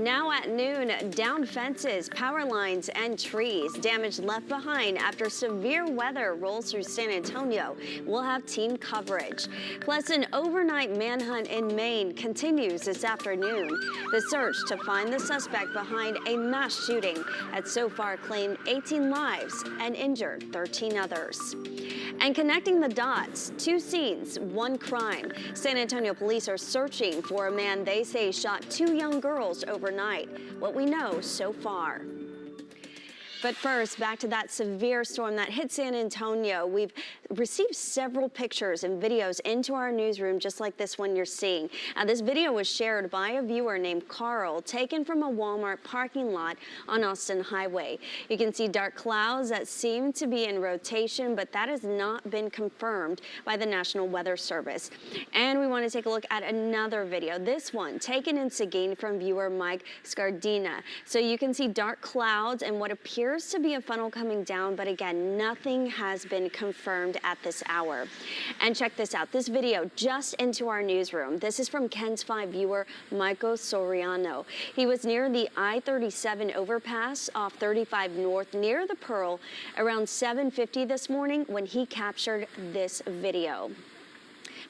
Now at noon, downed fences, power lines, and trees, damage left behind after severe weather rolls through San Antonio. We'll have team coverage. Plus, an overnight manhunt in Maine continues this afternoon. The search to find the suspect behind a mass shooting had so far claimed 18 lives and injured 13 others. And connecting the dots, 2 scenes, 1 crime. San Antonio police are searching for a man they say shot 2 young girls overnight. What we know so far. But first, back to that severe storm that hit San Antonio. We've received several pictures and videos into our newsroom, just like this one you're seeing. This video was shared by a viewer named Carl, taken from a Walmart parking lot on Austin Highway. You can see dark clouds that seem to be in rotation, but that has not been confirmed by the National Weather Service. And we want to take a look at another video, this one taken in Seguin from viewer Mike Scardina. So you can see dark clouds and what appears to be a funnel coming down, but again, nothing has been confirmed at this hour. And check this out, this video just into our newsroom. This is from KENS 5 viewer Michael Soriano. He was near the I-37 overpass off 35 North near the Pearl around 7:50 this morning when he captured this video.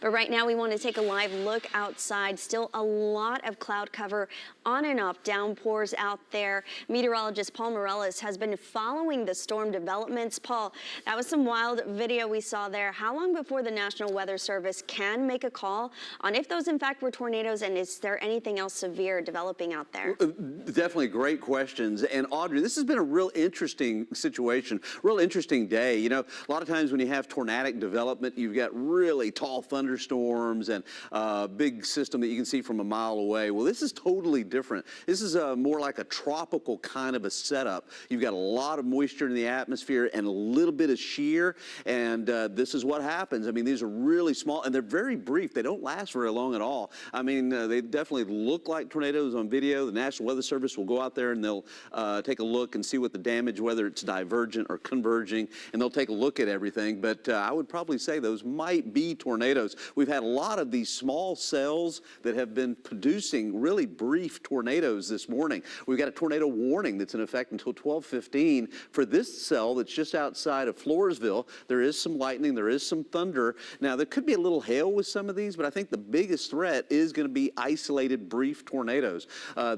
But right now we want to take a live look outside. Still a lot of cloud cover, on and off downpours out there. Meteorologist Paul Morales has been following the storm developments. Paul, that was some wild video we saw there. How long before the National Weather Service can make a call on if those in fact were tornadoes, and is there anything else severe developing out there? Definitely great questions. And Audrey, this has been a real interesting situation, real interesting day. You know, a lot of times when you have tornadic development, you've got really tall thunderstorms and a big system that you can see from a mile away. Well, this is totally different. This is more like a tropical kind of a setup. You've got a lot of moisture in the atmosphere and a little bit of shear, and this is what happens. I mean, these are really small, and they're very brief. They don't last very long at all. I mean, they definitely look like tornadoes on video. The National Weather Service will go out there and they'll take a look and see what the damage, whether it's divergent or converging, and they'll take a look at everything. But I would probably say those might be tornadoes. We've had a lot of these small cells that have been producing really brief tornadoes this morning. We've got a tornado warning that's in effect until 12:15 for this cell that's just outside of Floresville. There is some lightning, there is some thunder. Now, there could be a little hail with some of these, but I think the biggest threat is going to be isolated brief tornadoes.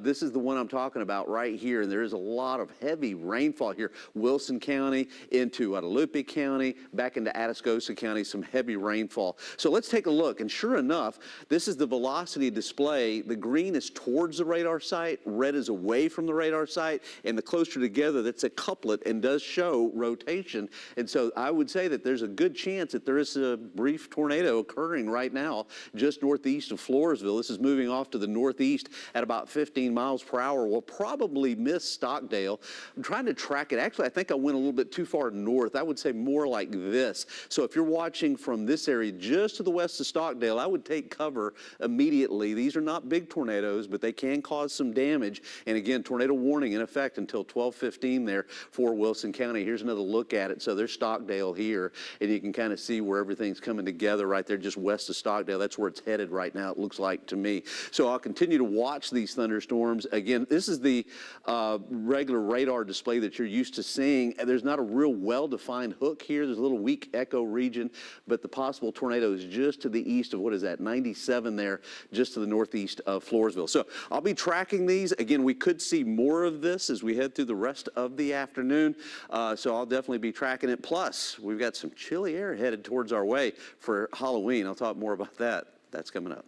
This is the one I'm talking about right here, and there is a lot of heavy rainfall here. Wilson County into Guadalupe County, back into Atascosa County, some heavy rainfall. So let's take a look, and sure enough, this is the velocity display. The green is towards the radar site, red is away from the radar site, and the closer together, that's a couplet and does show rotation. And so I would say that there's a good chance that there is a brief tornado occurring right now just northeast of Floresville. This is moving off to the northeast at about 15 miles per hour. We'll probably miss Stockdale. I'm trying to track it. Actually, I think I went a little bit too far north. I would say more like this. So if you're watching from this area just to the west of Stockdale, I would take cover immediately. These are not big tornadoes, but they can cause some damage. And again, tornado warning in effect until 12:15 there for Wilson County. Here's another look at it. So there's Stockdale here, and you can kind of see where everything's coming together right there just west of Stockdale. That's where it's headed right now, it looks like to me. So I'll continue to watch these thunderstorms. Again, this is the regular radar display that you're used to seeing. There's not a real well-defined hook here. There's a little weak echo region, but the possible tornado is just to the east of, what is that, 97 there, just to the northeast of Floresville. So I'll be tracking these. Again, we could see more of this as we head through the rest of the afternoon. So I'll definitely be tracking it. Plus, we've got some chilly air headed towards our way for Halloween. I'll talk more about that. That's coming up.